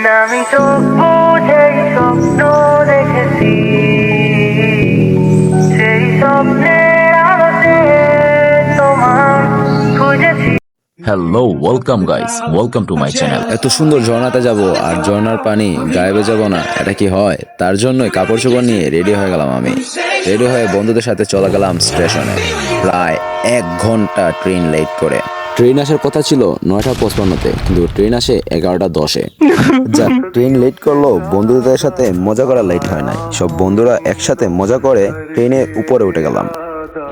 আমি চোখ বুঝে স্বপ্ন দেখেছি, সেই স্বপ্নের আলোতে তোমার খুঁজেছি। Hello, welcome guys, welcome to my channel. এত সুন্দর ঝর্ণাতে যাব আর ঝর্ণার পানি গায়ে যাব না, এটা কি হয়? তার জন্যই কাপড় চোপড় নিয়ে রেডি হয়ে গেলাম। আমি রেডি হয়ে বন্ধুদের সাথে চলে গেলাম স্টেশনে। প্রায় 1 ঘন্টা ট্রেন লেট করে। ট্রেন আসার কথা ছিল 9:55-তে, কিন্তু ট্রেন আসে 11:10-এ। যাক, ট্রেন লেট করলো, বন্ধুদের সাথে মজা করা লেট হয় নাই। সব বন্ধুরা একসাথে মজা করে ট্রেনের উপরে উঠে গেলাম।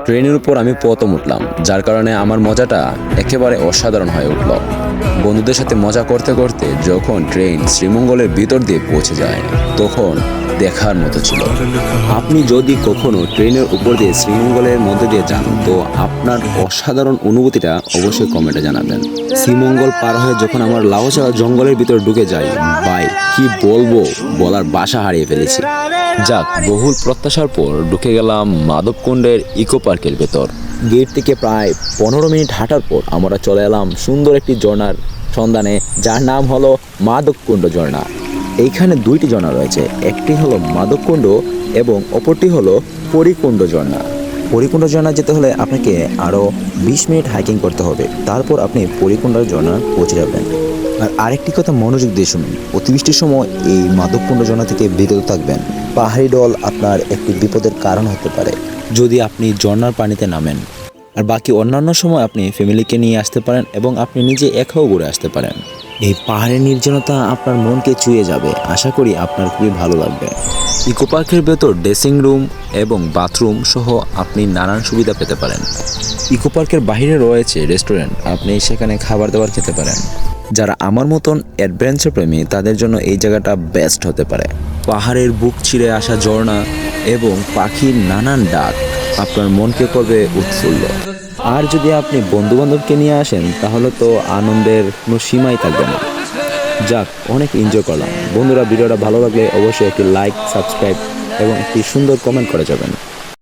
ট্রেনের উপর আমি প্রথম উঠলাম, যার কারণে আমার মজাটা একেবারে অসাধারণ হয়ে উঠল। বন্ধুদের সাথে মজা করতে করতে যখন ট্রেন শ্রীমঙ্গলের ভিতর দিয়ে পৌঁছে যায়, তখন দেখার মতো ছিল। আপনি যদি কখনো ট্রেনের উপর দিয়ে শ্রীমঙ্গলের মধ্যে দিয়ে যান, তো আপনার অসাধারণ অনুভূতিটা অবশ্যই কমেন্টে জানাবেন। শ্রীমঙ্গল পার হয়ে যখন আমার লাউচা জঙ্গলের ভিতর ঢুকে যাই, ভাই কি বলবো, বলার ভাষা হারিয়ে ফেলেছি। যাক, বহুল প্রত্যাশার পর ঢুকে গেলাম মাধবকুণ্ডের ইকো পার্কের ভেতর। গেট থেকে প্রায় 15 মিনিট হাঁটার পর আমরা চলে এলাম সুন্দর একটি ঝর্ণার সন্ধানে, যার নাম হলো মাধবকুণ্ড ঝর্ণা। এইখানে 2টি ঝর্ণা রয়েছে, একটি হলো মাধবকুণ্ড এবং অপরটি হলো পরিকুণ্ড ঝর্ণা। পরিকুণ্ড ঝর্ণা যেতে হলে আপনাকে আরও 20 মিনিট হাইকিং করতে হবে, তারপর আপনি পরিকুণ্ড ঝর্ণা পৌঁছে যাবেন। আর আরেকটি কথা মনোযোগ দিয়ে শুনুন, অতিবৃষ্টির সময় এই মাধবকুণ্ড ঝর্ণা থেকে বিরত থাকবেন। পাহাড়ি ডল আপনার একটি বিপদের কারণ হতে পারে যদি আপনি ঝর্ণার পানিতে নামেন। আর বাকি অন্যান্য সময় আপনি ফ্যামিলিকে নিয়ে আসতে পারেন এবং আপনি নিজে একাও ঘুরে আসতে পারেন। এই পাহাড়ের নির্জনতা আপনার মনকে ছুঁয়ে যাবে, আশা করি আপনার খুবই ভালো লাগবে। ইকো পার্কের ভেতর ড্রেসিং রুম এবং বাথরুম সহ আপনি নানান সুবিধা পেতে পারেন। ইকো পার্কের বাইরে রয়েছে রেস্টুরেন্ট, আপনি সেখানে খাবার দাবার খেতে পারেন। যারা আমার মতন অ্যাডভেঞ্চার প্রেমী, তাদের জন্য এই জায়গাটা বেস্ট হতে পারে। পাহাড়ের বুক ছিঁড়ে আসা ঝর্ণা এবং পাখির নানান ডাক আপনার মনকে করবে উৎফুল্ল। আর যদি আপনি বন্ধুবান্ধবকে নিয়ে আসেন, তাহলে তো আনন্দের কোনো সীমাই থাকবে না। যাক, অনেক এনজয় করলাম। বন্ধুরা, ভিডিওটা ভালো লাগলে অবশ্যই একটি লাইক, সাবস্ক্রাইব এবং একটি সুন্দর কমেন্ট করে যাবেন।